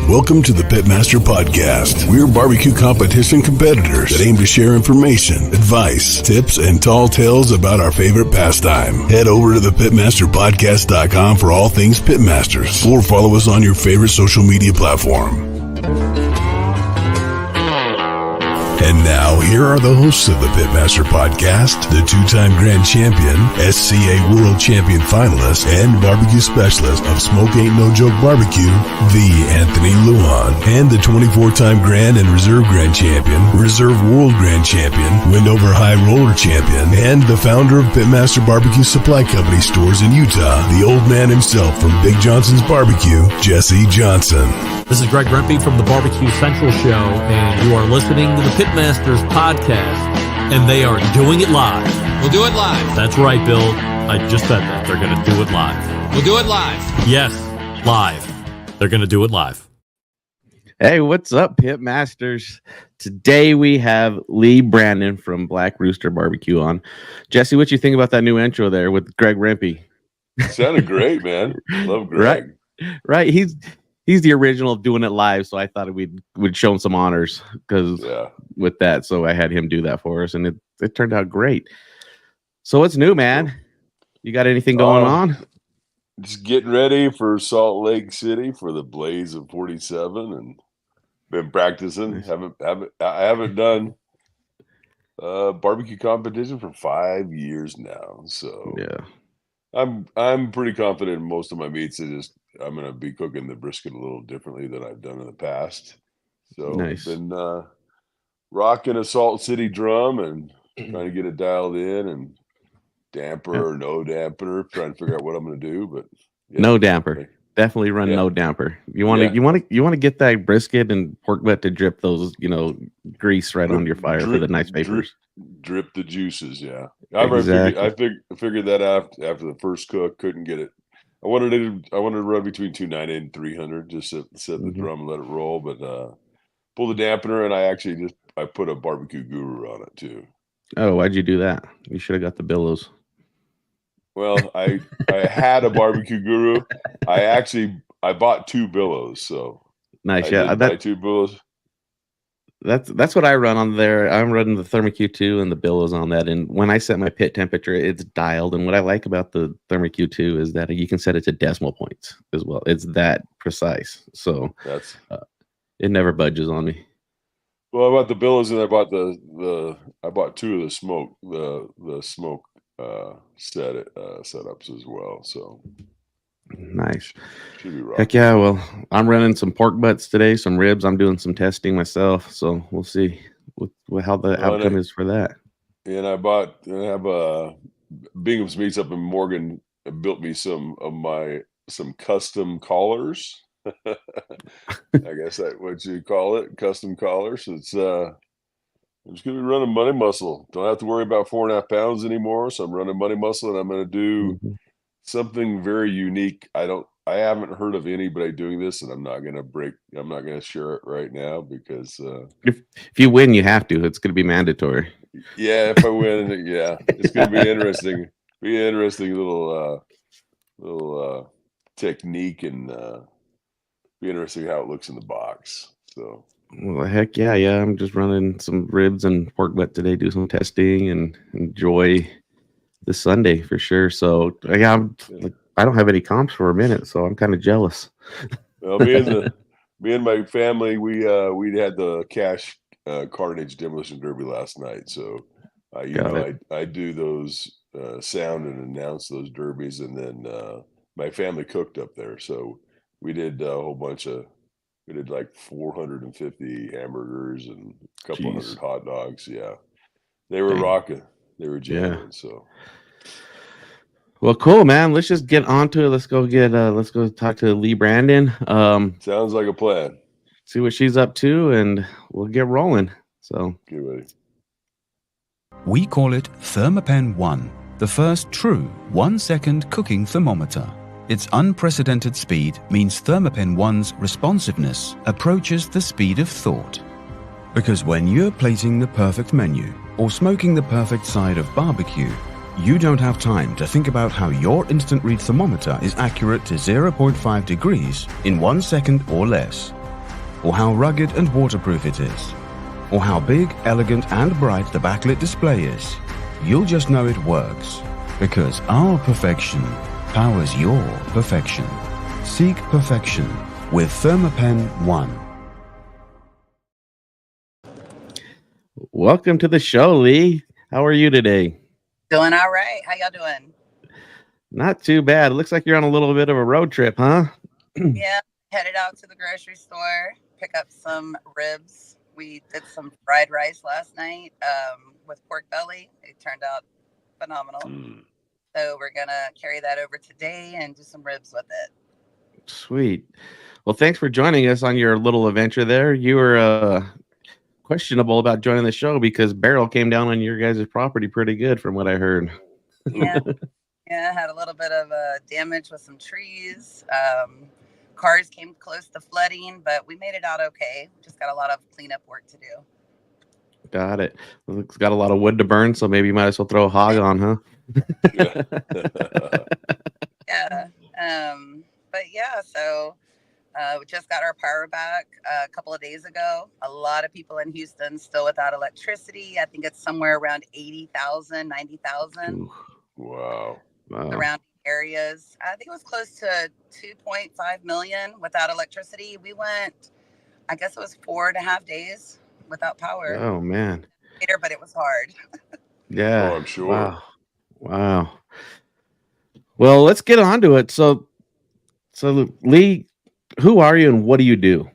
Welcome to the Pitmaster Podcast. We're barbecue competition competitors that aim to share information, advice, tips, and tall tales about our favorite pastime. Head over to thepitmasterpodcast.com for all things Pitmasters, or follow us on your favorite social media platform. And now, here are the hosts of the Pitmaster Podcast, the two-time grand champion, SCA World Champion finalist, and barbecue specialist of Smoke Ain't No Joke Barbecue, the Anthony Luan, and the 24-time grand and reserve grand champion, reserve world grand champion, Windover High Roller champion, and the founder of Pitmaster Barbecue Supply Company stores in Utah, the old man himself from Big Johnson's Barbecue, Jesse Johnson. This is Greg Rempe from the Barbecue Central Show, and you are listening to the Pitmasters Podcast, and they are doing it live. We'll do it live. That's right, Bill. I just said that. They're going to do it live. We'll do it live. Yes, live. They're going to do it live. Hey, what's up, Pitmasters? Today we have Leigh Brandon from Black Rooster Barbecue on. Jesse, what you think about that new intro there with Greg Rempe? Sounded great, man. Love Greg. Right. He's the original of doing it live, so I thought we'd show him some honors with that. So I had him do that for us, and it turned out great. So what's new, man? You got anything going on? Just getting ready for Salt Lake City for the Blaze of 47, and been practicing. I haven't done barbecue competition for 5 years now, so yeah, I'm pretty confident in most of my meats. I'm going to be cooking the brisket a little differently than I've done in the past. So nice. Been rocking a Salt City drum and trying to get it dialed in, and damper or no damper, trying to figure out what I'm going to do. But yeah, no damper. Definitely run no damper. You want to get that brisket and pork butt to drip those, grease right on your fire for the nice vapors. Drip the juices, yeah. Exactly. I figured that out after the first cook. Couldn't get it. I wanted to run between 290 and 300, just set the drum and let it roll. But pull the dampener, and I put a barbecue guru on it too. Oh, why'd you do that? You should have got the billows. Well, I had a barbecue guru. I bought two billows, so nice. I buy two billows. That's what I run on there. I'm running the ThermoQ 2 and the billows on that. And when I set my pit temperature, it's dialed. And what I like about the ThermoQ 2 is that you can set it to decimal points as well. It's that precise. So it never budges on me. Well, I bought the billows, and I bought I bought two of the smoke setups as well. So nice. Should be right. Heck yeah. Well, I'm running some pork butts today, some ribs. I'm doing some testing myself, so we'll see how the outcome is for that. And I have Bingham's Meats up in Morgan built me some custom collars. I guess that's what you call it, custom collars. It's I'm just gonna be running money muscle. Don't have to worry about 4.5 pounds anymore. So I'm running money muscle, and I'm gonna do something very unique. I haven't heard of anybody doing this, and I'm not gonna share it right now because if you win, you have to. It's gonna be mandatory. Yeah, if I win, yeah, it's gonna be interesting. Be an interesting little technique, and be interesting how it looks in the box. So. Well, heck yeah. I'm just running some ribs and pork butt today, do some testing, and enjoy this Sunday for sure. So I don't have any comps for a minute, so I'm kind of jealous. Well, me and my family, we had the Cash Carnage Demolition Derby last night. So I do those sound and announce those derbies, and then my family cooked up there. So we did a whole bunch of. We did like 450 hamburgers and a couple hundred hot dogs. Yeah, they were rocking. They were jamming. Yeah. So, well, cool, man. Let's just get on to it. Let's go talk to Leigh Brandon. Sounds like a plan. See what she's up to, and we'll get rolling. So, get ready. We call it Thermapen 1, the first true 1-second cooking thermometer. Its unprecedented speed means Thermapen 1's responsiveness approaches the speed of thought. Because when you're plating the perfect menu or smoking the perfect side of barbecue, you don't have time to think about how your instant read thermometer is accurate to 0.5 degrees in 1 second or less. or how rugged and waterproof it is, or how big, elegant, and bright the backlit display is. You'll just know it works, because our perfection powers your perfection. Seek perfection with Thermapen One. Welcome to the show, Leigh. How are you today? Doing all right. How y'all doing? Not too bad. It looks like you're on a little bit of a road trip, huh? Yeah, headed out to the grocery store, pick up some ribs. We did some fried rice last night with pork belly. It turned out phenomenal. So we're going to carry that over today and do some ribs with it. Sweet. Well, thanks for joining us on your little adventure there. You were questionable about joining the show because barrel came down on your guys' property pretty good from what I heard. Yeah. Yeah, had a little bit of damage with some trees. Cars came close to flooding, but we made it out okay. Just got a lot of cleanup work to do. Got it. It's got a lot of wood to burn, so maybe you might as well throw a hog on, huh? Yeah. But yeah, so we just got our power back a couple of days ago. A lot of people in Houston still without electricity. I think it's somewhere around 80,000, 90,000. Wow. Surrounding areas. I think it was close to 2.5 million without electricity. We went, I guess it was 4.5 days without power. Oh, man. But it was hard. Yeah. Oh, I'm sure. Wow. Well, let's get on to it. So Leigh, who are you and what do you do?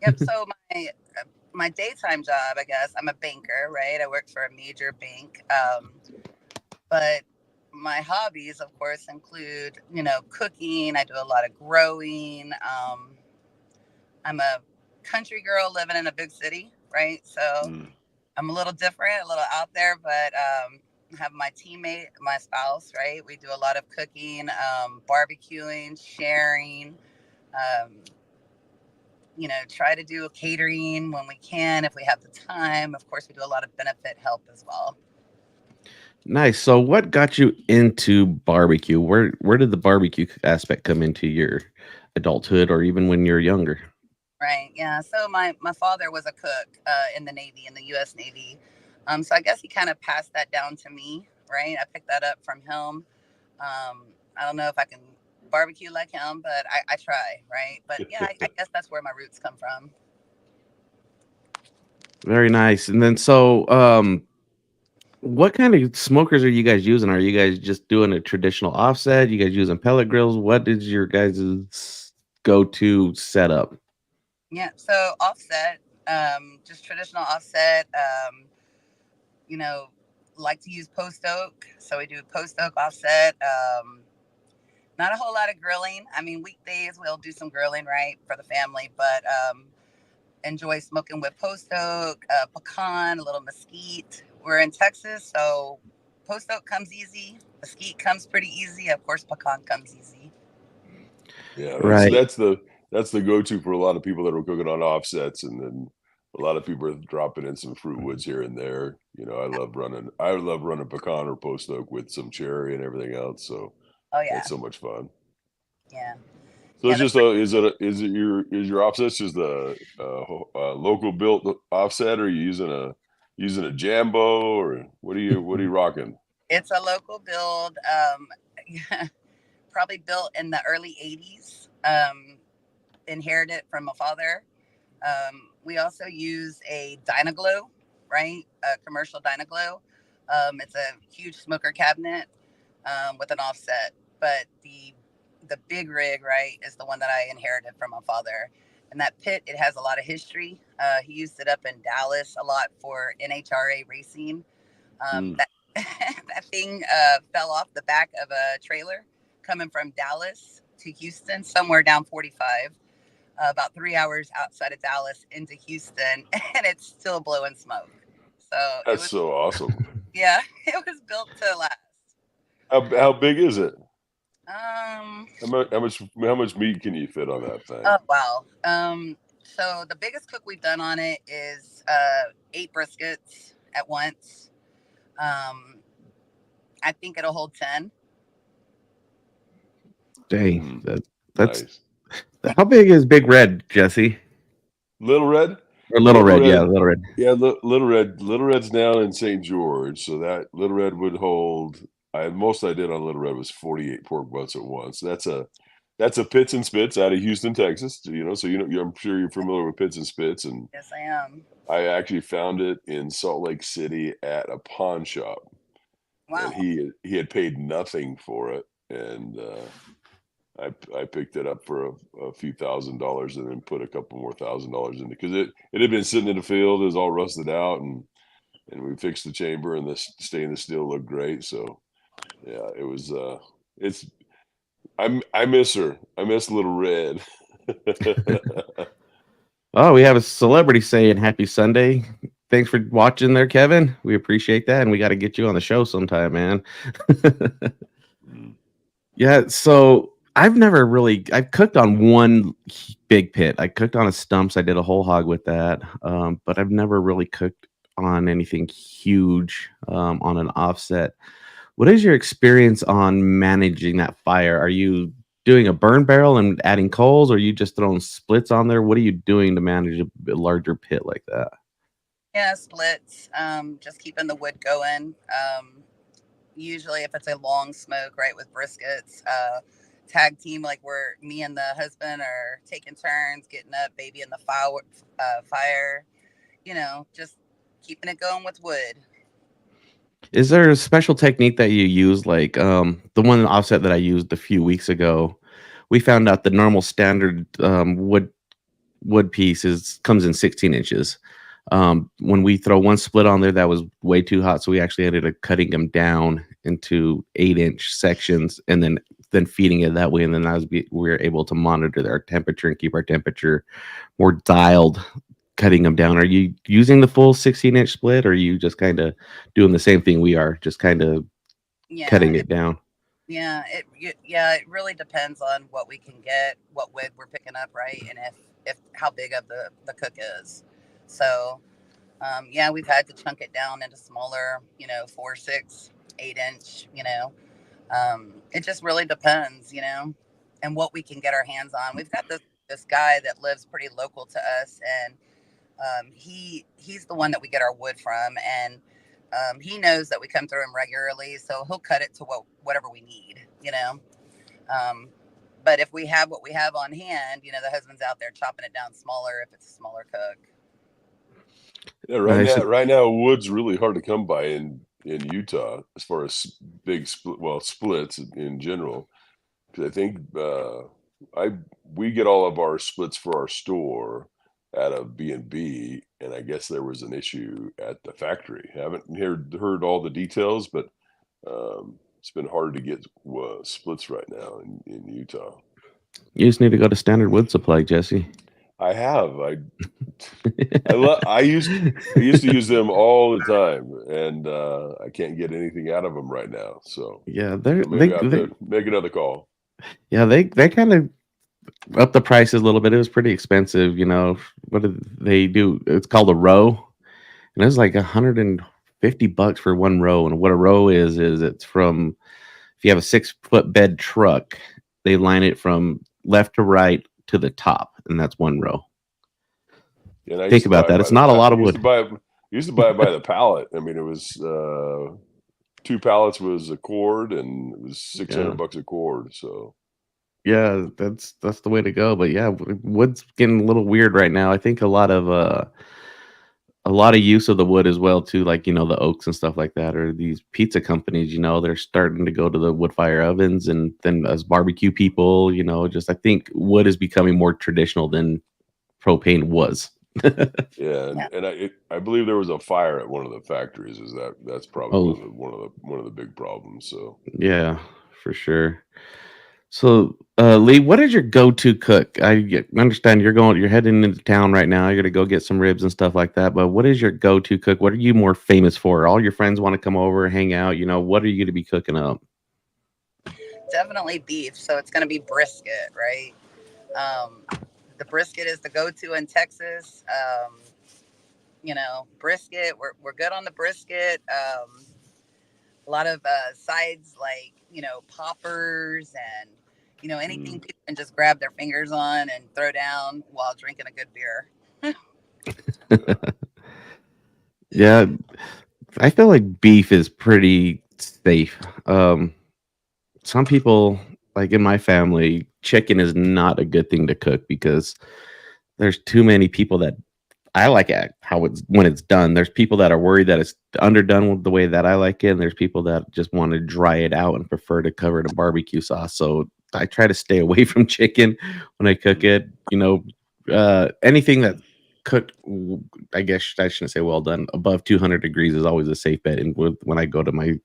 Yep. So my daytime job, I guess, I'm a banker, right? I work for a major bank. But my hobbies, of course, include, cooking. I do a lot of growing. I'm a country girl living in a big city, right? So I'm a little different, a little out there, but I have my teammate, my spouse, right? We do a lot of cooking, barbecuing, sharing, try to do catering when we can, if we have the time. Of course, we do a lot of benefit help as well. Nice. So what got you into barbecue? Where did the barbecue aspect come into your adulthood or even when you're younger? Right. Yeah. So my father was a cook in the Navy, in the U.S. Navy. So I guess he kind of passed that down to me, right? I picked that up from him. I don't know if I can barbecue like him, but I try, right? But yeah, I guess that's where my roots come from. Very nice. And then what kind of smokers are you guys using? Are you guys just doing a traditional offset? You guys using pellet grills? What is your guys' go-to setup? Yeah, so offset, just traditional offset. Like to use post oak, so we do post oak offset. Not a whole lot of grilling. I mean, weekdays we'll do some grilling, right, for the family, but enjoy smoking with post oak, pecan, a little mesquite. We're in Texas, so post oak comes easy. Mesquite comes pretty easy. Of course, pecan comes easy. Yeah, Right. that's the go-to for a lot of people that are cooking on offsets, and then a lot of people are dropping in some fruit woods here and there. I love running pecan or post oak with some cherry and everything else. So that's so much fun. Yeah. So it's just is your offset just a local built offset, or are you using a Jambo, or what are you rocking? It's a local build, probably built in the early 80s, inherited from my father. We also use a Dynaglow, right? A commercial Dynaglow. It's a huge smoker cabinet with an offset, but the big rig, right, is the one that I inherited from my father. And that pit, it has a lot of history. He used it up in Dallas a lot for NHRA racing. That thing fell off the back of a trailer coming from Dallas to Houston, somewhere down 45, about 3 hours outside of Dallas into Houston, and it's still blowing smoke. So that's so awesome. Yeah, it was built to last. How big is it? How much meat can you fit on that thing? Oh, wow. So the biggest cook we've done on it is 8 briskets at once. I think it'll hold 10. Dang, that's nice. How big is Big Red, Jesse? Little Red. Or Little Red, yeah, Little Red. Yeah, Little Red. Little Red's now in St. George, so that Little Red would hold. Most I did on Little Red was 48 pork butts at once. That's a Pits and Spits out of Houston, Texas. So I'm sure you're familiar with Pits and Spits, and Yes, I am. I actually found it in Salt Lake City at a pawn shop, and Wow. he had paid nothing for it, and I picked it up for a few $1,000s and then put a couple more $1,000s in it because it had been sitting in the field. It was all rusted out, and we fixed the chamber, and the stainless steel looked great. So yeah, it was. I miss her. I miss Little Red. Oh, we have a celebrity saying happy Sunday. Thanks for watching there, Kevin. We appreciate that, and we got to get you on the show sometime, man. Yeah, so I've cooked on one big pit. I cooked on a stumps. I did a whole hog with that, but I've never really cooked on anything huge on an offset. What is your experience on managing that fire? Are you doing a burn barrel and adding coals, or are you just throwing splits on there? What are you doing to manage a larger pit like that? Yeah, splits. Just keeping the wood going. Usually, if it's a long smoke, right, with briskets, tag team, like where me and the husband are taking turns getting up, baby in the fire. Just keeping it going with wood. Is there a special technique that you use? Like the one offset that I used a few weeks ago, we found out the normal standard wood piece comes in 16 inches. When we throw one split on there, that was way too hot, so we actually ended up cutting them down into 8-inch sections and then feeding it that way. And then we were able to monitor our temperature and keep our temperature more dialed, cutting them down. Are you using the full 16-inch split, or are you just kind of doing the same thing we are, just kind of cutting it down? Yeah, it really depends on what we can get, what wood we're picking up, right, and if how big of the cook is. So, we've had to chunk it down into smaller, 4, 6, 8-inch. It just really depends, and what we can get our hands on. We've got this guy that lives pretty local to us, and he's the one that we get our wood from, and he knows that we come through him regularly, so he'll cut it to whatever we need, but if we have what we have on hand, the husband's out there chopping it down smaller if it's a smaller cook. Yeah, right now, wood's really hard to come by in Utah as far as big splits in general. Because I think we get all of our splits for our store out of B&B, and I guess there was an issue at the factory. I haven't heard all the details, but it's been hard to get splits right now in Utah. You just need to go to Standard Wood Supply, Jesse. I have. I used to use them all the time, and I can't get anything out of them right now. So yeah, maybe I have to make another call. Yeah, they kind of up the prices a little bit. It was pretty expensive, What did they do? It's called a row, and it was like $150 for one row. And what a row is it's from, if you have a 6-foot bed truck, they line it from left to right to the top, and that's one row. Yeah, think about that. It's not a lot of wood. Used to buy it by the pallet. I mean, it was 2 pallets was a cord, and it was $600 a cord. So yeah, that's the way to go. But yeah, wood's getting a little weird right now. I think a lot of use of the wood as well too, like the oaks and stuff like that, or these pizza companies. They're starting to go to the wood fire ovens, and then as barbecue people, just I think wood is becoming more traditional than propane was. Yeah, and I believe there was a fire at one of the factories. That's probably one of the big problems. So yeah, for sure. So Leigh, what is your go-to cook? I understand you're heading into town right now. You're gonna go get some ribs and stuff like that. But what is your go-to cook? What are you more famous for? All your friends want to come over, hang out. What are you gonna be cooking up? Definitely beef. So it's gonna be brisket, right? The brisket is the go-to in Texas. Brisket. We're good on the brisket. A lot of sides like poppers and anything people can just grab their fingers on and throw down while drinking a good beer. Yeah, I feel like beef is pretty safe. Some people, like in my family, chicken is not a good thing to cook because there's too many people that I like it how it's when it's done. There's people that are worried that it's underdone with the way that I like it, and there's people that just want to dry it out and prefer to cover it in barbecue sauce. So I try to stay away from chicken when I cook it. Anything that cooked, I guess I shouldn't say well done, above 200 degrees is always a safe bet. And when I go to my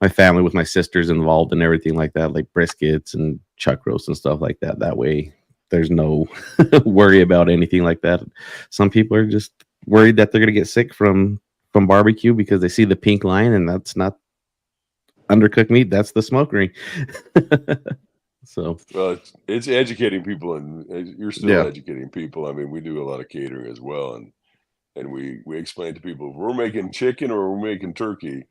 family with my sisters involved and everything like that, like briskets and chuck roasts and stuff like that. That way, there's no worry about anything like that. Some people are just worried that they're gonna get sick from barbecue because they see the pink line, and that's not undercooked meat. That's the smoke ring. So, Well, it's educating people, and you're still yeah, educating people. I mean, we do a lot of catering as well, and we explain to people if we're making chicken or we're making turkey,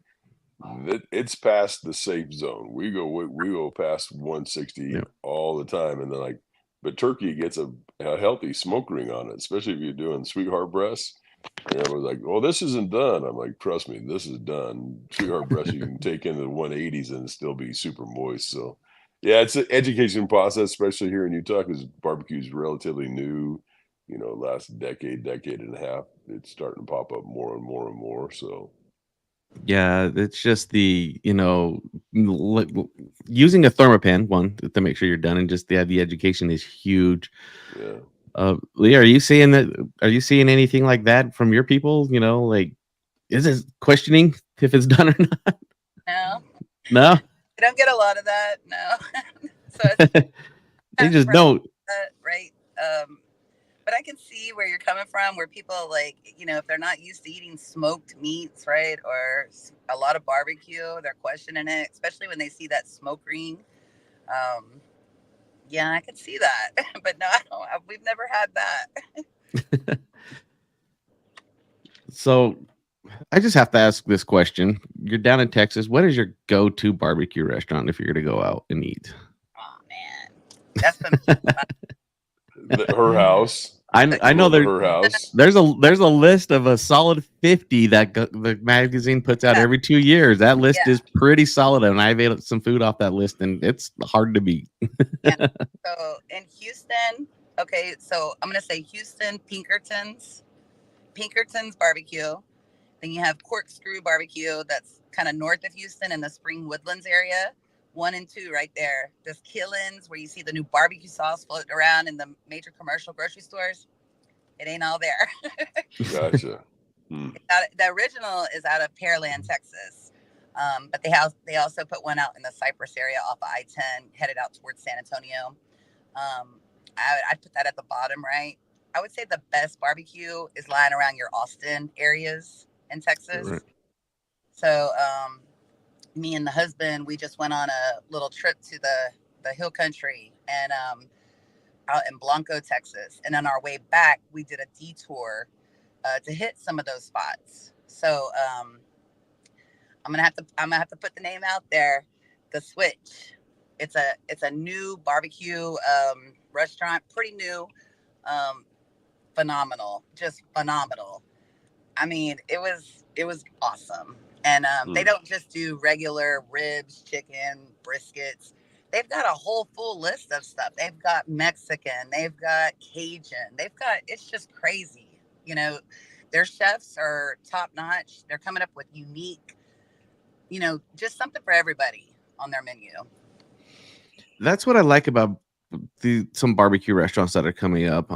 that it's past the safe zone. We go past 160 yeah. all the time, and then like, but turkey gets a healthy smoke ring on it, especially if you're doing sweetheart breasts. And everyone's like, "Well, this isn't done." I'm like, "Trust me, this is done." Sweetheart breast you can take into the 180s and still be super moist. So, yeah, it's an education process, especially here in Utah, because barbecue is relatively new. Last decade and a half, it's starting to pop up more and more and more. So, Yeah, it's just using a thermopan one to make sure you're done, and just the education is huge. yeah. Leah, are you seeing that? Are you seeing anything like that from your people? Like, is it questioning if it's done or not? No, No, I don't get a lot of that. No. So it's they kind of just don't. right? But I can see where you're coming from, where people like, if they're not used to eating smoked meats, right, or a lot of barbecue, they're questioning it, especially when they see that smoke ring. Um, yeah, I can see that, but no, I don't. We've never had that. So I just have to ask this question. You're down in Texas. What is your go-to barbecue restaurant if you're going to go out and eat? Oh man, that's been Her house. I We know love her house. there's a list of a solid 50 that the magazine puts out every 2 years. That list yeah. is pretty solid, and I've ate some food off that list, and it's hard to beat. Yeah. So in Houston, okay, so I'm gonna say Houston Pinkerton's barbecue. Then you have Corkscrew Barbecue, that's kind of north of Houston in the Spring Woodlands area. 1 and 2 right there. There's Killen's, where you see the new barbecue sauce floating around in the major commercial grocery stores. It ain't all there. Gotcha. The original is out of Pearland, Texas. But they also put one out in the Cypress area off of I-10, headed out towards San Antonio. I'd put that at the bottom, right? I would say the best barbecue is lying around your Austin areas in Texas. Right. So me and the husband, we just went on a little trip to the hill country and out in Blanco, Texas. And on our way back, we did a detour to hit some of those spots. So I'm gonna have to put the name out there. The Switch. It's a new barbecue restaurant, pretty new, phenomenal, just phenomenal. I mean, it was awesome. And they don't just do regular ribs, chicken, briskets. They've got a whole full list of stuff. They've got Mexican, they've got Cajun, it's just crazy. Their chefs are top notch. They're coming up with unique, just something for everybody on their menu. That's what I like about some barbecue restaurants that are coming up.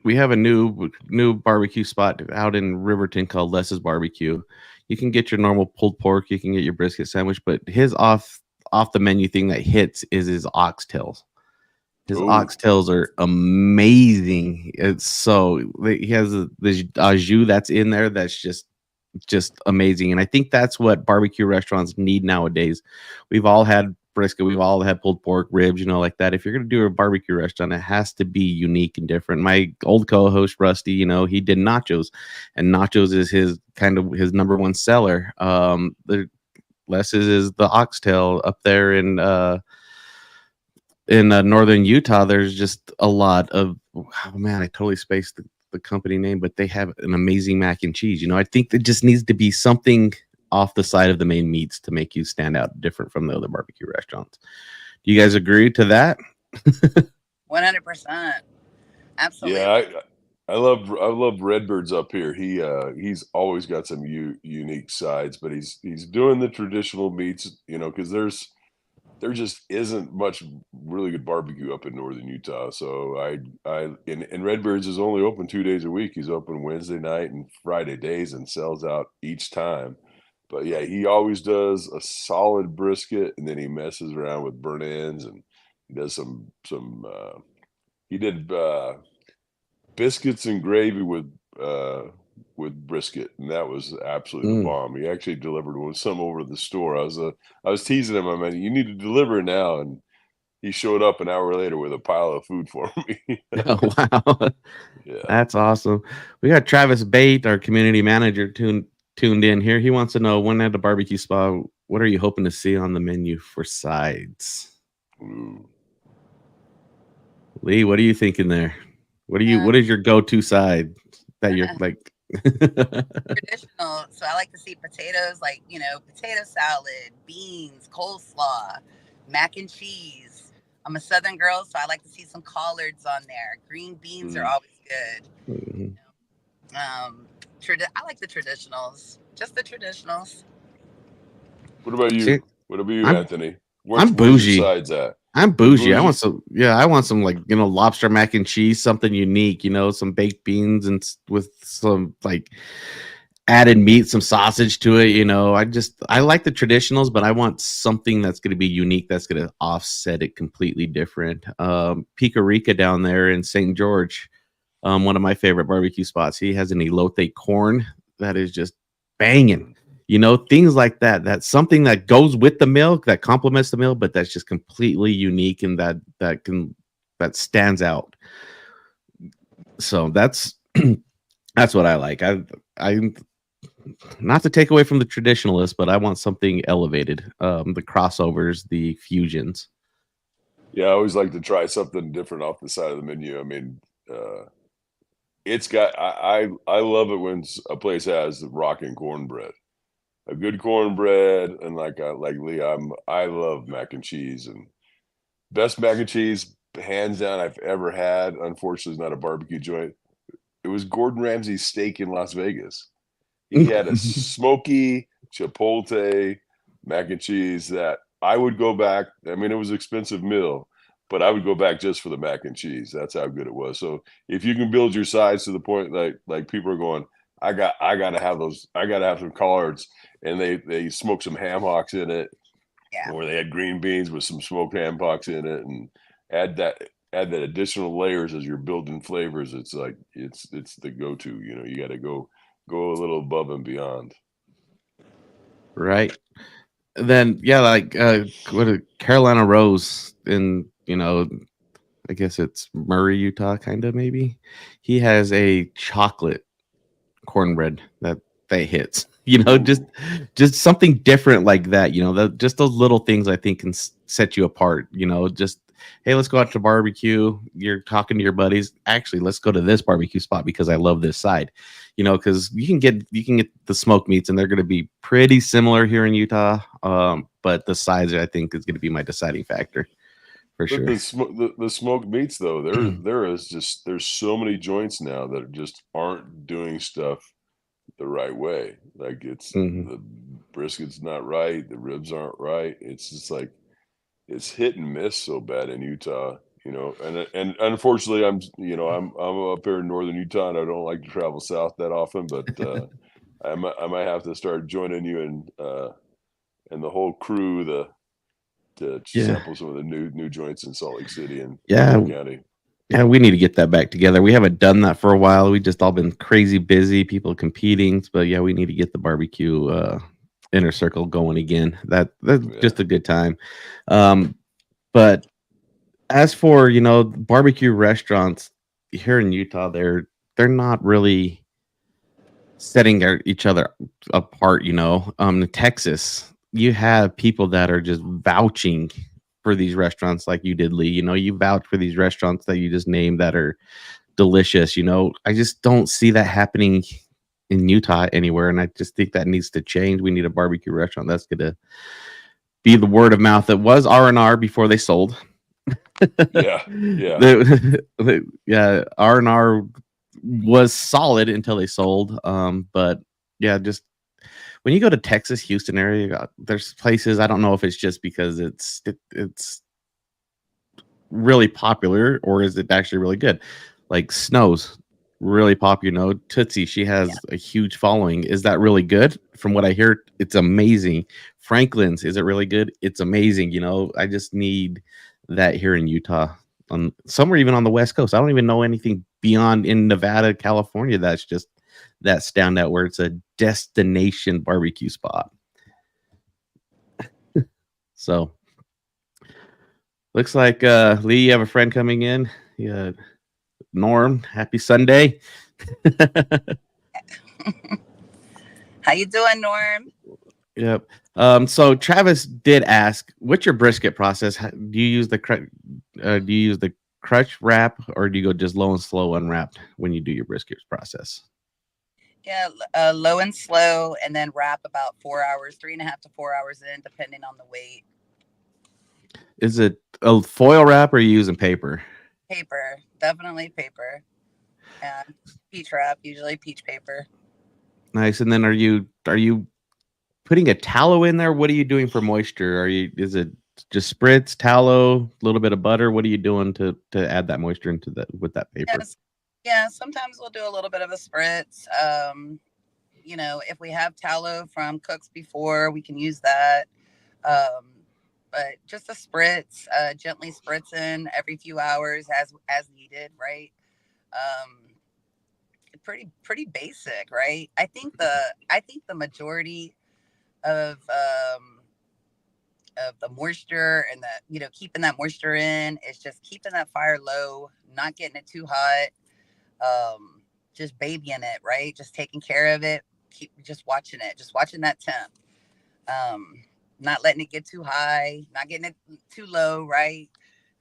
We have a new barbecue spot out in Riverton called Les's Barbecue. You can get your normal pulled pork, you can get your brisket sandwich, but his off the menu thing that hits is his oxtails. His oxtails are amazing. He has this au jus that's in there that's just amazing. And I think that's what barbecue restaurants need nowadays. We've all had brisket, we've all had pulled pork, ribs, like that. If you're going to do a barbecue restaurant, it has to be unique and different. My old co-host Rusty, he did nachos, and nachos is his number one seller. Les's is the oxtail up there in northern Utah. There's just a lot of, oh man, I totally spaced the company name, but they have an amazing mac and cheese. I think there just needs to be something off the side of the main meats to make you stand out different from the other barbecue restaurants. Do you guys agree to that? 100%. Absolutely. Yeah, I love Redbird's up here. He's always got some unique sides, but he's doing the traditional meats, because there just isn't much really good barbecue up in northern Utah. So and Redbird's is only open 2 days a week. He's open Wednesday night and Friday days and sells out each time. But yeah, he always does a solid brisket, and then he messes around with burnt ends, and he does some he did biscuits and gravy with brisket, and that was absolutely the bomb. He actually delivered some over to the store. I was teasing him. I mean, you need to deliver now, and he showed up an hour later with a pile of food for me. Oh, wow. Yeah, That's awesome. We got Travis Bate, our community manager, tuned in here. He wants to know, when at the barbecue spot, what are you hoping to see on the menu for sides? Ooh. Leigh, what are you thinking there? What is your go-to side that you're like? Traditional. So I like to see potatoes, like, potato salad, beans, coleslaw, mac and cheese. I'm a Southern girl, so I like to see some collards on there. Green beans are always good. Mm-hmm. I like the traditionals, just the traditionals. What about you? See, What about you, Anthony? I'm bougie. Where's your sides at? I'm bougie. I want some like, lobster mac and cheese, something unique, some baked beans and with some like added meat, some sausage to it. I like the traditionals, but I want something that's going to be unique, that's going to offset it completely different. Pica Rica down there in St. George, one of my favorite barbecue spots. He has an elote corn that is just banging. Things like that. That's something that goes with the meal, that complements the meal, but that's just completely unique and that stands out. So that's what I like. I not to take away from the traditionalists, but I want something elevated. The crossovers, the fusions. Yeah, I always like to try something different off the side of the menu. I mean, it's got. I love it when a place has rocking cornbread. A good cornbread, and like Leigh, I love mac and cheese, and best mac and cheese hands down I've ever had. Unfortunately, it's not a barbecue joint. It was Gordon Ramsay's steak in Las Vegas. He had a smoky chipotle mac and cheese that I would go back. I mean, it was an expensive meal, but I would go back just for the mac and cheese. That's how good it was. So if you can build your sides to the point like people are going, I gotta have those. I gotta have some collards, and they smoked some ham hocks in it, or they had green beans with some smoked ham hocks in it, and add that additional layers as you're building flavors. It's like it's the go-to. You got to go a little above and beyond. Right. Then like Carolina Rose in I guess it's Murray, Utah, kind of maybe. He has a chocolate cornbread that hits, just something different like that. Just those little things I think can set you apart. Just, hey, let's go out to barbecue. You're talking to your buddies. Actually, let's go to this barbecue spot because I love this side. Because you can get the smoked meats, and they're going to be pretty similar here in Utah. But the sides, I think, is going to be my deciding factor for sure. The smoked meats, though, there's so many joints now that just aren't doing stuff the right way. Like the brisket's not right, the ribs aren't right. It's just like it's hit and miss so bad in Utah. And unfortunately, I'm up here in northern Utah, and I don't like to travel south that often. But I might have to start joining you and the whole crew to sample some of the new joints in Salt Lake City and County. Yeah, we need to get that back together. We haven't done that for a while. We just all been crazy busy, people competing. But yeah, we need to get the barbecue inner circle going again. That's just a good time. But as for barbecue restaurants here in Utah, they're not really setting each other apart. In Texas, you have people that are just vouching for these restaurants like you did, Leigh. You vouch for these restaurants that you just named that are delicious. I just don't see that happening in Utah anywhere, and I just think that needs to change. We need a barbecue restaurant that's gonna be the word of mouth that was R&R before they sold. Yeah. Yeah, R&R was solid until they sold. But yeah, just when you go to Texas, Houston area, there's places, I don't know if it's just because it's really popular or is it actually really good. Like Snow's really popular. Tootsie, she has a huge following. Is that really good? From what I hear, it's amazing. Franklin's, is it really good? It's amazing. I just need that here in Utah, on somewhere even on the West Coast. I don't even know anything beyond in Nevada, California that's just that standout where it's a destination barbecue spot. So looks like Leigh, you have a friend coming in. Yeah, Norm, happy Sunday. How you doing, Norm? Yep. So Travis did ask, what's your brisket process? Do you use the crutch wrap, or do you go just low and slow unwrapped when you do your brisket process? Yeah, low and slow, and then wrap about 4 hours, 3.5 to 4 hours in, depending on the weight. Is it a foil wrap or are you using paper? Paper, definitely paper. Yeah, peach wrap, usually peach paper. Nice. And then are you putting a tallow in there? What are you doing for moisture? Is it just spritz, tallow, a little bit of butter? What are you doing to add that moisture into with that paper? Yes. Yeah, sometimes we'll do a little bit of a spritz. If we have tallow from cooks before, we can use that. But just a spritz, gently spritzing every few hours as needed, right? Pretty basic, right? I think the majority of the moisture and keeping that moisture in is just keeping that fire low, not getting it too hot, just babying it, right? Just taking care of it, just watching that temp, not letting it get too high, not getting it too low, right?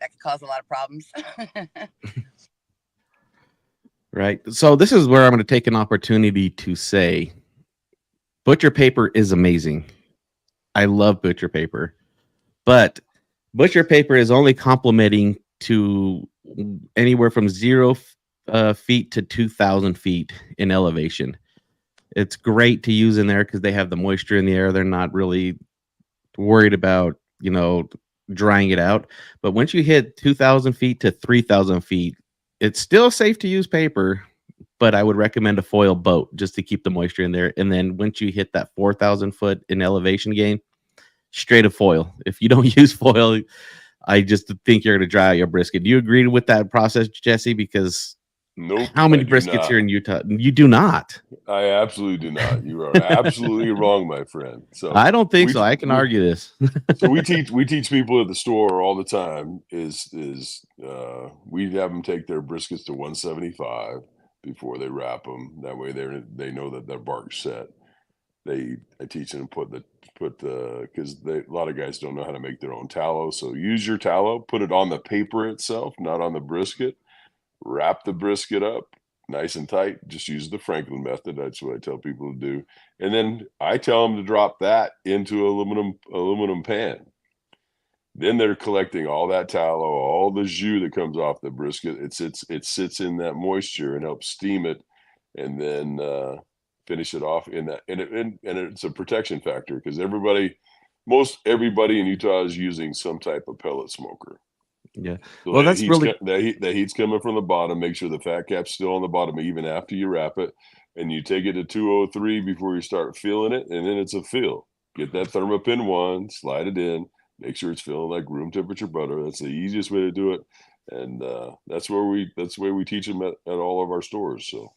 That could cause a lot of problems. Right. So this is where I'm going to take an opportunity to say butcher paper is amazing. I love butcher paper, but butcher paper is only complementing to anywhere from 0 feet to 2,000 feet in elevation. It's great to use in there because they have the moisture in the air. They're not really worried about, drying it out. But once you hit 2,000 feet to 3,000 feet, it's still safe to use paper, but I would recommend a foil boat just to keep the moisture in there. And then once you hit that 4,000 foot in elevation gain, straight to foil. If you don't use foil, I just think you're going to dry out your brisket. Do you agree with that process, Jesse? Because nope, how many briskets here in Utah? You do not. I absolutely do not. You are absolutely wrong, my friend. So I don't think so. I can argue this. So we teach people at the store all the time we have them take their briskets to 175 before they wrap them. That way they know that their bark's set. I teach them to because a lot of guys don't know how to make their own tallow. So use your tallow, put it on the paper itself, not on the brisket. Wrap the brisket up nice and tight. Just use the Franklin method. That's what I tell people to do. And then I tell them to drop that into aluminum pan. Then they're collecting all that tallow, all the jus that comes off the brisket. It sits in that moisture and helps steam it, and then finish it off in that. And it's a protection factor because most everybody in Utah is using some type of pellet smoker. Yeah. So well, that's really that heat's coming from the bottom. Make sure the fat cap's still on the bottom even after you wrap it, and you take it to 203 before you start filling it, and then it's a fill. Get that Thermopin 1, slide it in, make sure it's filling like room temperature butter. That's the easiest way to do it, and that's the way we teach them at all of our stores. So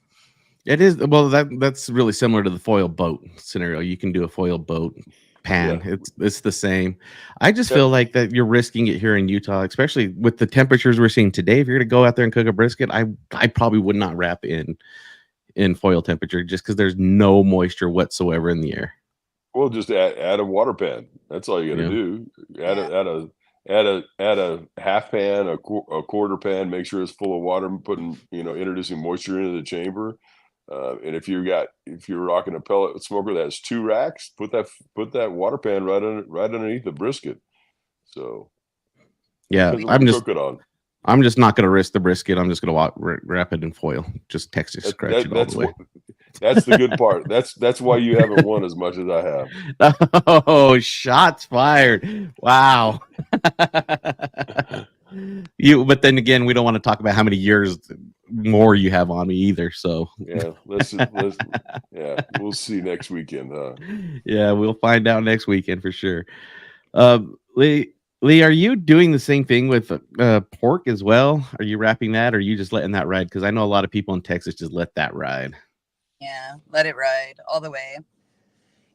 it is. Well, that's really similar to the foil boat scenario. You can do a foil boat pan. Yeah. It's the same. I just feel like that you're risking it here in Utah, especially with the temperatures we're seeing today. If you're going to go out there and cook a brisket, I probably would not wrap in foil temperature just because there's no moisture whatsoever in the air. Well, just add a water pan. That's all you got to do. Add add a half pan, a quarter pan, make sure it's full of water, putting, introducing moisture into the chamber. And if you're rocking a pellet smoker that has 2 racks, put that water pan right underneath the brisket. So Yeah, depends on what you cook it on. I'm just not going to risk the brisket. I'm just going to wrap it in foil. Just Texas scratch it all the way. That's the good part. That's why you haven't won as much as I have. Oh, shots fired. Wow. But then again, we don't want to talk about how many years more you have on me either. So yeah, we'll see next weekend. Huh? Yeah, we'll find out next weekend for sure. Leigh, are you doing the same thing with pork as well? Are you wrapping that, or are you just letting that ride? Because I know a lot of people in Texas just let that ride. Yeah, let it ride all the way.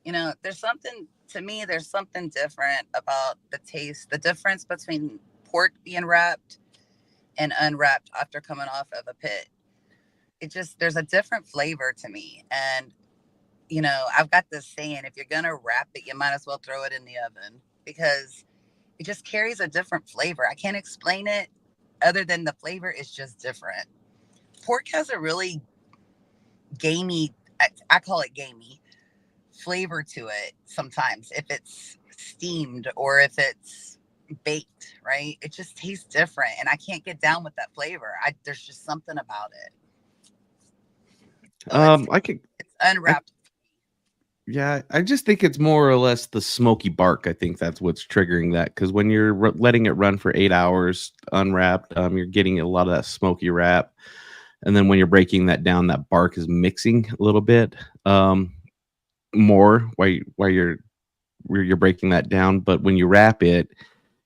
There's something different about the taste, the difference between pork being wrapped and unwrapped after coming off of a pit. There's a different flavor to me. And, I've got this saying, if you're going to wrap it, you might as well throw it in the oven, because it just carries a different flavor. I can't explain it other than the flavor is just different. Pork has a really gamey, I call it gamey, flavor to it sometimes if it's steamed or if it's baked, right? It just tastes different, and I can't get down with that flavor. There's just something about it. So it's unwrapped. Yeah, I just think it's more or less the smoky bark. I think that's what's triggering that, because when you're letting it run for 8 hours unwrapped, you're getting a lot of that smoky wrap, and then when you're breaking that down, that bark is mixing a little bit more while you're breaking that down. But when you wrap it,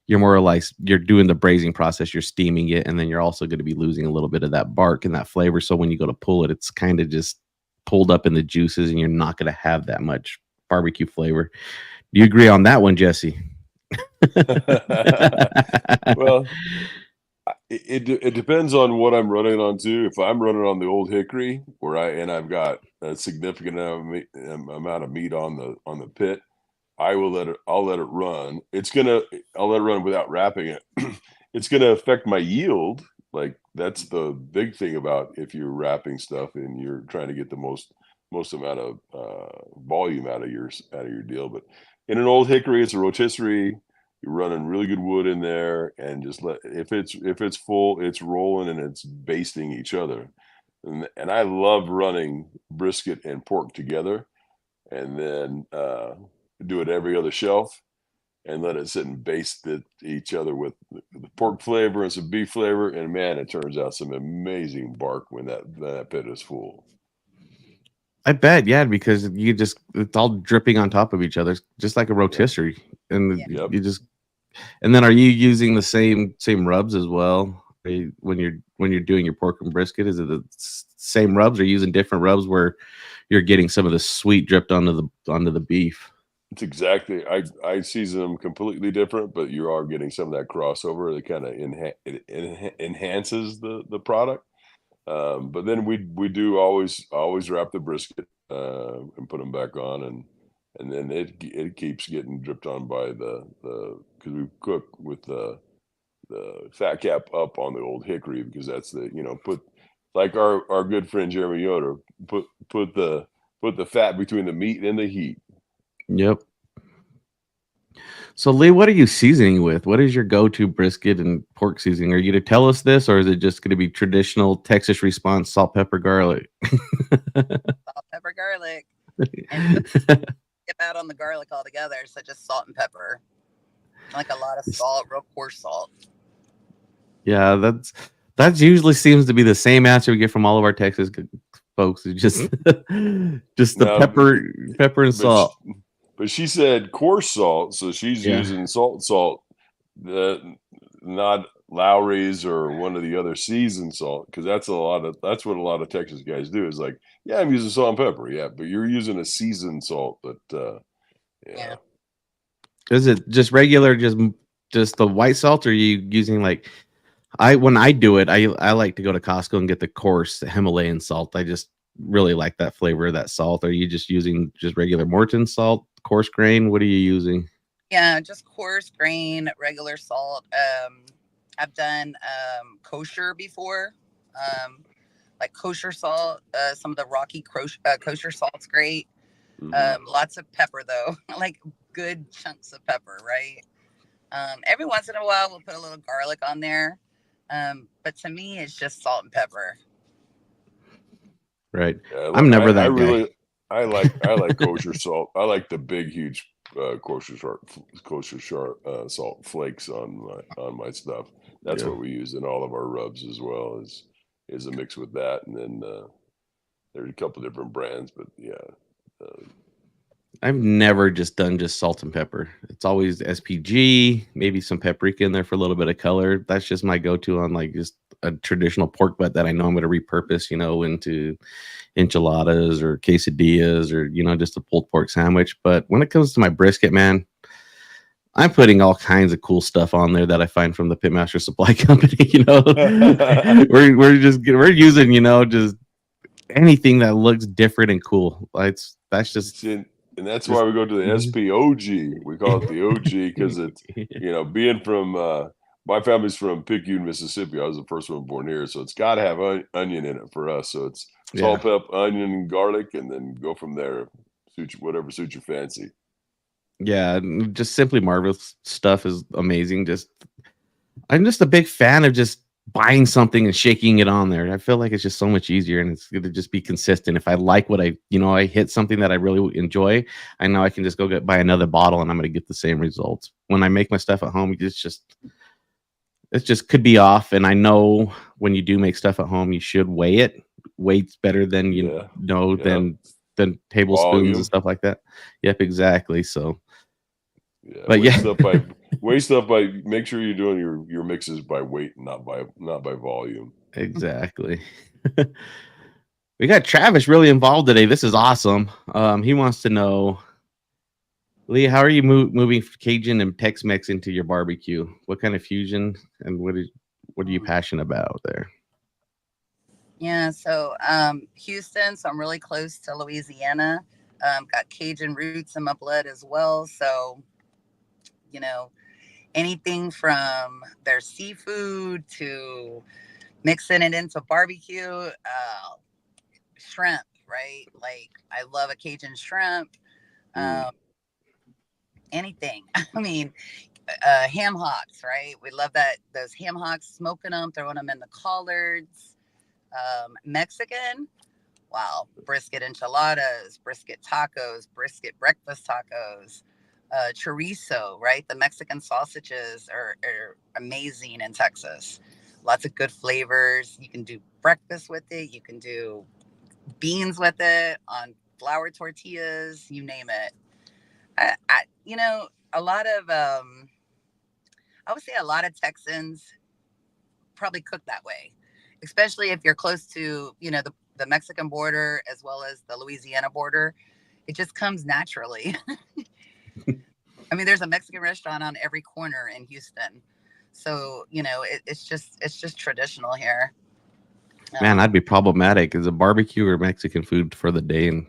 you're more or less you're doing the braising process. You're steaming it, and then you're also going to be losing a little bit of that bark and that flavor. So when you go to pull it, it's kind of just pulled up in the juices, and you're not going to have that much barbecue flavor. Do you agree on that one, Jesse? Well, it depends on what I'm running on too. If I'm running on the old hickory I've got a significant amount of meat on the pit, I'll let it run. I'll let it run without wrapping it. It's going to affect my yield. Like, that's the big thing about if you're wrapping stuff and you're trying to get the most amount of volume out of your deal. But in an old hickory, it's a rotisserie. You're running really good wood in there, and just if it's full, it's rolling and it's basting each other. And I love running brisket and pork together, and then do it every other shelf, and let it sit and baste each other with the pork flavor and some beef flavor. And man, it turns out some amazing bark when that pit is full. I bet, yeah, because it's all dripping on top of each other, just like a rotisserie. And Yep. and then are you using the same rubs as well? When you're doing your pork and brisket, is it the same rubs, or are you using different rubs where you're getting some of the sweet dripped onto the beef? It's exactly. I season them completely different, but you are getting some of that crossover that kind of enhances the product. But then we do always wrap the brisket and put them back on, and then it keeps getting dripped on by because we cook with the fat cap up on the old hickory, because that's put, like our good friend Jeremy Yoder, put the fat between the meat and the heat. Yep. So, Leigh, what are you seasoning with? What is your go-to brisket and pork seasoning? Are you going to tell us this, or is it just going to be traditional Texas response, salt, pepper, garlic? Salt, pepper, garlic. And skip out on the garlic altogether, so just salt and pepper. Like a lot of salt, real coarse salt. Yeah, that usually seems to be the same answer we get from all of our Texas folks. Just the pepper and salt. But she said coarse salt, so she's using salt, not Lowry's or one of the other seasoned salt, because that's what a lot of Texas guys do. Is like, yeah, I'm using salt and pepper, yeah, but you're using a seasoned salt. But yeah. Is it just regular, just the white salt, or are you using when I do it, I like to go to Costco and get the coarse Himalayan salt. I just really like that flavor of that salt. Are you just using just regular Morton salt, coarse grain? What are you using? Yeah, just coarse grain, regular salt. I've done kosher before, like kosher salt. Some of the rocky kosher salt's great. Lots of pepper though, like good chunks of pepper, right? Every once in a while, we'll put a little garlic on there. But to me, it's just salt and pepper. Right. Yeah, I'm never that I guy. really, I like kosher salt. I like the big, huge kosher salt flakes on my stuff. That's Yeah. what we use in all of our rubs as well. Is a mix with that, and then there's a couple different brands, but yeah. I've never just done just salt and pepper. It's always SPG, maybe some paprika in there for a little bit of color. That's just my go-to on like just a traditional pork butt that I know I'm going to repurpose, into enchiladas or quesadillas or, just a pulled pork sandwich. But when it comes to my brisket, man, I'm putting all kinds of cool stuff on there that I find from the Pitmaster Supply Company. we're using, just anything that looks different and cool. That's just. And that's why we go to the SPOG. We call it the OG because it's, being from my family's from Picayune, Mississippi. I was the first one born here, so it's got to have onion in it for us. So it's salt, pepper, onion, and garlic, and then go from there. Whatever suits your fancy. Yeah, just Simply Marvelous stuff is amazing. I'm just a big fan of just buying something and shaking it on there. I feel like it's just so much easier, and it's going to just be consistent. If I like what I hit something that I really enjoy, I know I can just go buy another bottle and I'm going to get the same results. When I make my stuff at home, it just could be off. And I know when you do make stuff at home, you should weigh it. Weight's better than than tablespoons Volume. And stuff like that. Yep, exactly. So yeah, but weigh stuff by make sure you're doing your mixes by weight, not by volume. Exactly. We got Travis really involved today. This is awesome. He wants to know, Leigh, how are you moving Cajun and Tex-Mex into your barbecue? What kind of fusion and what are you passionate about there? Yeah, so Houston, so I'm really close to Louisiana. Got Cajun roots in my blood as well. So, anything from their seafood to mixing it into barbecue, shrimp, right? Like I love a Cajun shrimp. Anything. I mean, ham hocks, right? We love those ham hocks, smoking them, throwing them in the collards. Mexican, wow, brisket enchiladas, brisket tacos, brisket breakfast tacos, chorizo, right? The Mexican sausages are amazing in Texas. Lots of good flavors. You can do breakfast with it. You can do beans with it on flour tortillas, you name it. A lot of, I would say a lot of Texans probably cook that way, especially if you're close to, the Mexican border as well as the Louisiana border. It just comes naturally. I mean, there's a Mexican restaurant on every corner in Houston. So, it's just traditional here. Man, I'd be problematic. Is a barbecue or Mexican food for the day?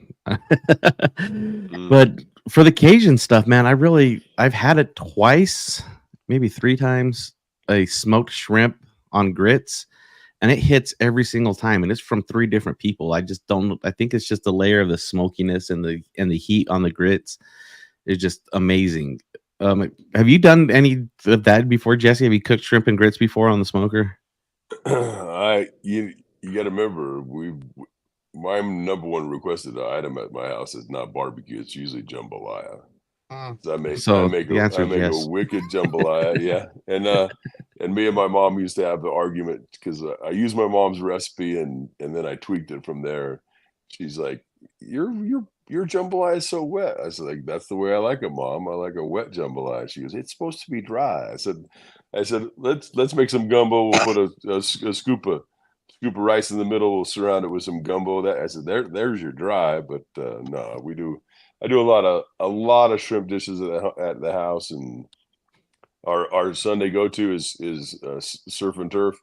But for the Cajun stuff, man, I've had it twice, maybe 3 times, a smoked shrimp on grits, and it hits every single time. And it's from 3 different people. I think it's just the layer of the smokiness and the heat on the grits is just amazing. Have you done any of that before, Jesse? Have you cooked shrimp and grits before on the smoker? You got to remember, my number one requested item at my house is not barbecue. It's usually jambalaya. So I make a wicked jambalaya. Yeah. And me and my mom used to have the argument because I used my mom's recipe and then I tweaked it from there. She's like, your jambalaya is so wet. I said, like, that's the way I like it, Mom. I like a wet jambalaya. She goes, it's supposed to be dry. I said, let's make some gumbo. We'll put a scoop of rice in the middle. We'll surround it with some gumbo. I said, there's your dry. But no, I do a lot of shrimp dishes at the house, and our Sunday go-to is surf and turf.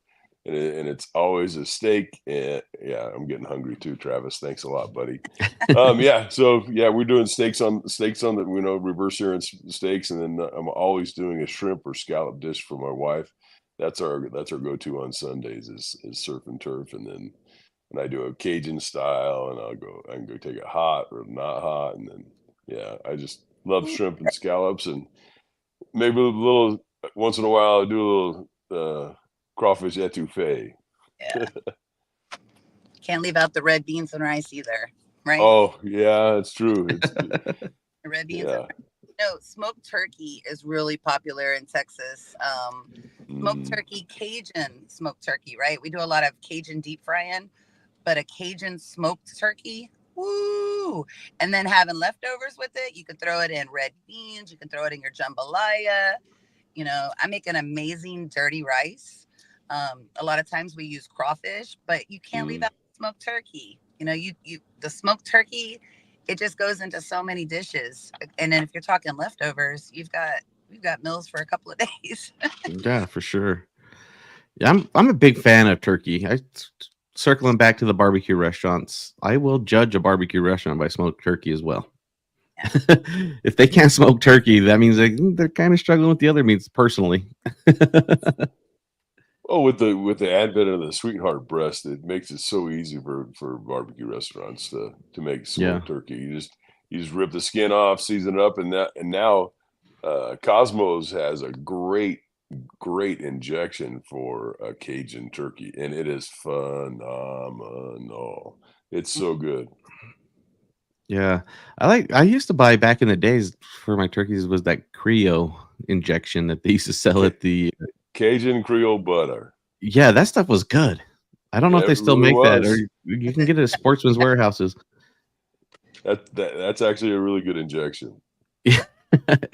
and it's always a steak. And yeah, I'm getting hungry too, Travis. Thanks a lot, buddy. Yeah, so yeah, we're doing steaks on the reverse searing steaks, and then I'm always doing a shrimp or scallop dish for my wife. That's our go-to on Sundays is surf and turf, and then I do a Cajun style, and I can go take it hot or not hot, and then yeah, I just love shrimp and scallops, and maybe a little once in a while I do a little crawfish etouffee. Yeah. Can't leave out the red beans and rice either, right? Oh yeah, it's true. It's The red beans and yeah. rice. No, smoked turkey is really popular in Texas. Smoked turkey, Cajun smoked turkey, right? We do a lot of Cajun deep frying, but a Cajun smoked turkey, woo! And then having leftovers with it, you can throw it in red beans, you can throw it in your jambalaya. You know, I make an amazing dirty rice. A lot of times we use crawfish, but you can't leave out smoked turkey. You know, the smoked turkey, it just goes into so many dishes. And then if you're talking leftovers, we've got meals for a couple of days. Yeah, for sure. Yeah, I'm a big fan of turkey. Circling back to the barbecue restaurants, I will judge a barbecue restaurant by smoked turkey as well. Yeah. If they can't smoke turkey, that means they're kind of struggling with the other meats personally. Oh, with the advent of the sweetheart breast, it makes it so easy for barbecue restaurants to make smoked turkey. You just rip the skin off, season it up, and now Cosmos has a great injection for a Cajun turkey, and it is phenomenal. It's so good. Yeah, I used to buy back in the days for my turkeys was that Creole injection that they used to sell at the Cajun Creole butter. Yeah, that stuff was good. I don't know if they still make that, or you can get it at Sportsman's Warehouses. That's actually a really good injection. Yeah,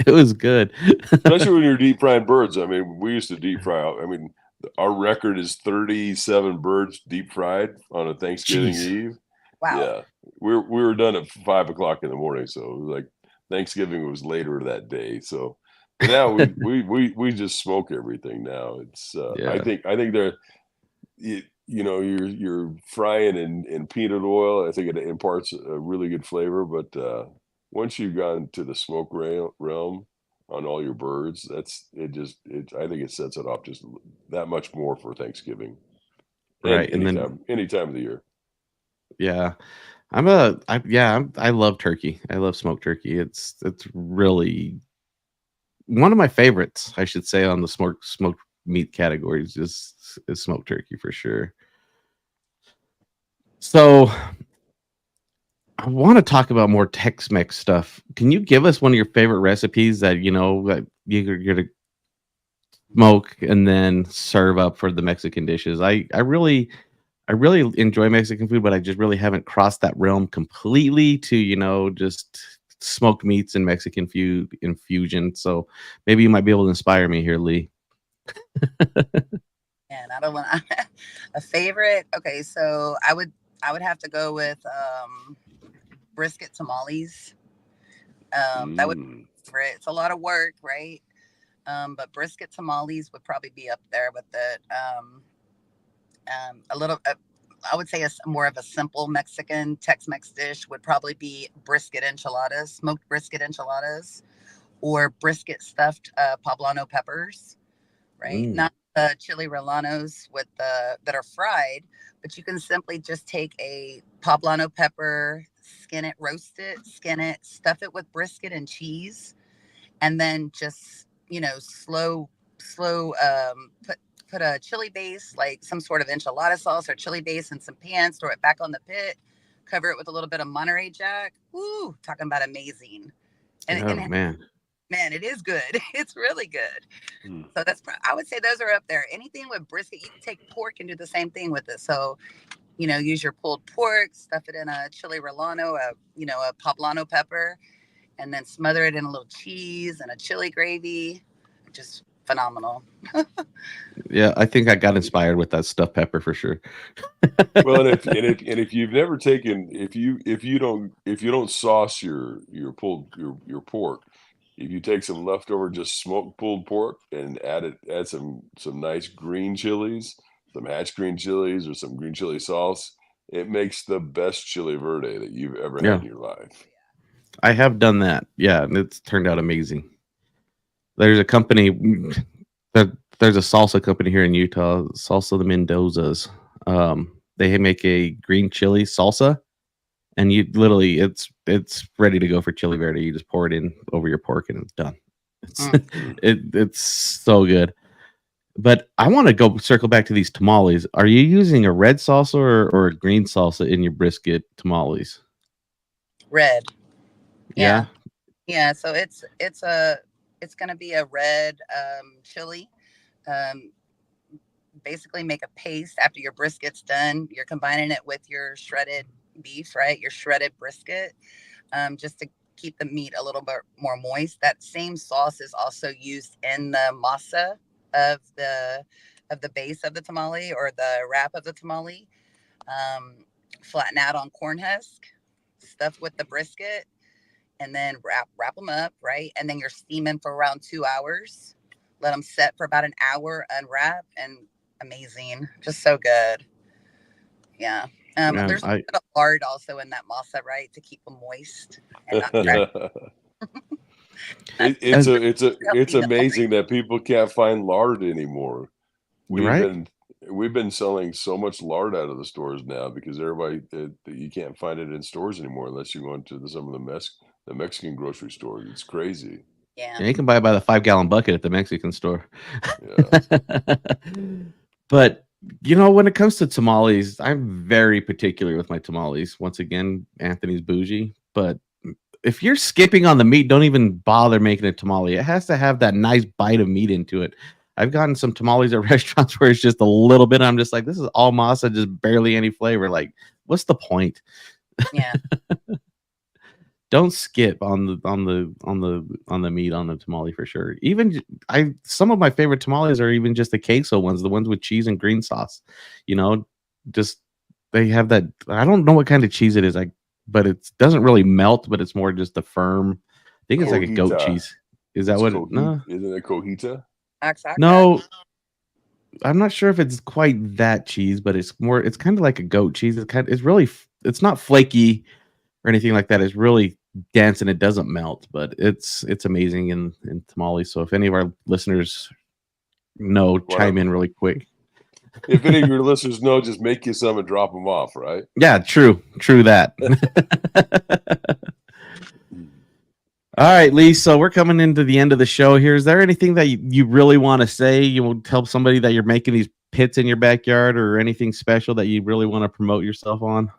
it was good, especially when you're deep frying birds. I mean, we used to deep fry. I mean, our record is 37 birds deep fried on a Thanksgiving Eve. Wow. Yeah, we were done at 5 o'clock in the morning, so it was like Thanksgiving was later that day. So now we just smoke everything now. It's I think they're you're frying in peanut oil. I think it imparts a really good flavor, but once you've gone to the smoke realm on all your birds, I think it sets it off just that much more for Thanksgiving. Right. Any time of the year. Yeah. I love turkey. I love smoked turkey. It's really one of my favorites, I should say, on the smoked meat categories is smoked turkey for sure. So I want to talk about more Tex-Mex stuff. Can you give us one of your favorite recipes that that you're gonna smoke and then serve up for the Mexican dishes? I really enjoy Mexican food, but I just really haven't crossed that realm completely to just smoked meats and Mexican infusion. So maybe you might be able to inspire me here, Leigh. And I don't want a favorite. Okay, so I would have to go with brisket tamales. That would be favorite. It's a lot of work, right? But brisket tamales would probably be up there with it. A little, I would say more of a simple Mexican Tex-Mex dish would probably be brisket enchiladas, smoked brisket enchiladas, or brisket stuffed poblano peppers, right? Not the chili rellenos that are fried, but you can simply just take a poblano pepper, skin it, stuff it with brisket and cheese, and then just slow put a chili base, like some sort of enchilada sauce or chili base in some pans, throw it back on the pit, cover it with a little bit of Monterey Jack. Woo, talking about amazing. And man, it is good. It's really good. So I would say those are up there. Anything with brisket, you can take pork and do the same thing with it. So, use your pulled pork, stuff it in a chili relleno, a poblano pepper, and then smother it in a little cheese and a chili gravy. Just phenomenal. Yeah, I think I got inspired with that stuffed pepper for sure. Well, and if you've never taken, if you don't sauce your pork, if you take some leftover just smoked pulled pork and add some nice green chilies, hatch green chilies or some green chili sauce, it makes the best chili verde that you've ever had Yeah. in your life. I have done that. Yeah, and it's turned out amazing. There's a company there's a salsa company here in Utah, Salsa de Mendoza's. They make a green chili salsa, and you literally it's ready to go for chili verde. You just pour it in over your pork and it's done. It's it's so good. But I want to go circle back to these tamales. Are you using a red salsa or a green salsa in your brisket tamales? Red. Yeah. Yeah. So it's going to be a red chili. Basically make a paste after your brisket's done. You're combining it with your shredded beef, right? Your shredded brisket, just to keep the meat a little bit more moist. That same sauce is also used in the masa of the base of the tamale or the wrap of the tamale. Flatten out on corn husk, stuff with the brisket, and then wrap them up, right? And then you're steaming for around 2 hours. Let them set for about an hour, unwrap, and amazing. Just so good. Yeah. There's a bit of lard also in that masa, right? To keep them moist and not crack. It's amazing that people can't find lard anymore. We've been selling so much lard out of the stores now because everybody you can't find it in stores anymore unless you go into some of the Mexican grocery stores. It's crazy. Yeah. And you can buy it by the 5-gallon bucket at the Mexican store. Yeah. But when it comes to tamales, I'm very particular with my tamales. Once again, Anthony's bougie, but if you're skipping on the meat, don't even bother making a tamale. It has to have that nice bite of meat into it. I've gotten some tamales at restaurants where it's just a little bit. I'm just like, this is all masa, just barely any flavor. Like, what's the point? Yeah. Don't skip on the meat on the tamale for sure. Even some of my favorite tamales are even just the queso ones, the ones with cheese and green sauce. Just they have that. I don't know what kind of cheese it is, but it doesn't really melt, but it's more just a firm. I think it's like a goat cheese. Is that what? No, isn't it cojita? No, I'm not sure if it's quite that cheese, but it's more. It's kind of like a goat cheese. It's not flaky or anything like that. It's really dense and it doesn't melt, but it's amazing in tamales. So if any of our listeners know, chime in really quick. If any of your listeners know, just make you some and drop them off, right? Yeah, true that. All right, Leigh, so we're coming into the end of the show here. Is there anything that you really want to say? You will tell somebody that you're making these pits in your backyard or anything special that you really want to promote yourself on?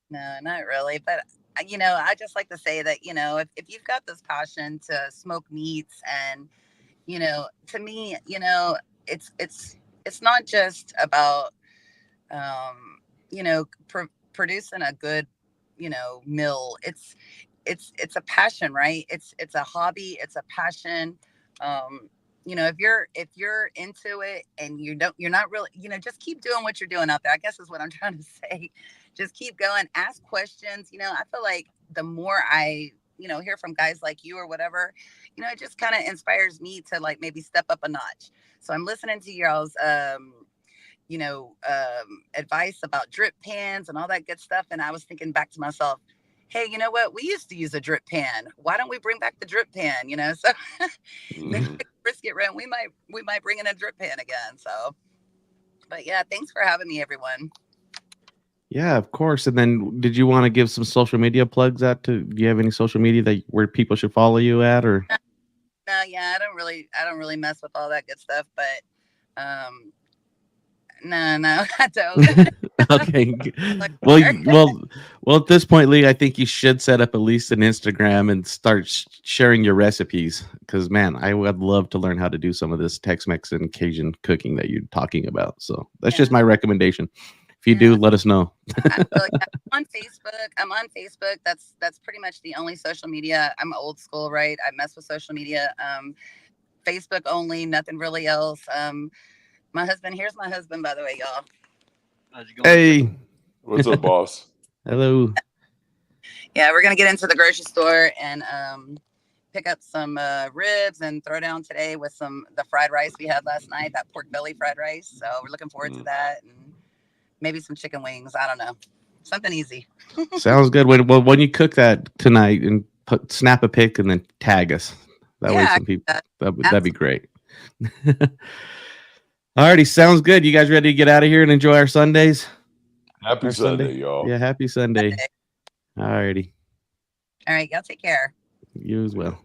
No, not really. But, I just like to say that, if you've got this passion to smoke meats and, to me, it's not just about, producing a good, meal. It's a passion, right? It's a hobby. It's a passion. If you're into it and you're not really, just keep doing what you're doing out there, I guess is what I'm trying to say. Just keep going, ask questions. I feel like the more I, hear from guys like you or whatever, it just kind of inspires me to like maybe step up a notch. So I'm listening to y'all's, advice about drip pans and all that good stuff. And I was thinking back to myself, hey, you know what? We used to use a drip pan. Why don't we bring back the drip pan? So maybe brisket rent, we might bring in a drip pan again. So, but yeah, thanks for having me, everyone. Yeah, of course. And then did you want to give some social media plugs do you have any social media where people should follow you at or? No, yeah, I don't really mess with all that good stuff, but, no, I don't. Okay. Well, at this point, Leigh, I think you should set up at least an Instagram and start sharing your recipes. Because, man, I would love to learn how to do some of this Tex-Mex and Cajun cooking that you're talking about. So that's just my recommendation. If you do, let us know. I'm on Facebook. That's pretty much the only social media. I'm old school, right? I mess with social media. Facebook only, nothing really else. Here's my husband, by the way, y'all. How's it going? Hey. What's up, boss? Hello. Yeah, we're going to get into the grocery store and, pick up some ribs and throw down today with the fried rice we had last night, that pork belly fried rice. So we're looking forward to that, and maybe some chicken wings. I don't know, something easy. Sounds good. When you cook that tonight, and snap a pic and then tag us. That way, some people that'd be great. Alrighty, sounds good. You guys ready to get out of here and enjoy our Sundays? Happy Sunday, y'all. Yeah, happy Sunday. Alrighty. All right, y'all take care. You as well.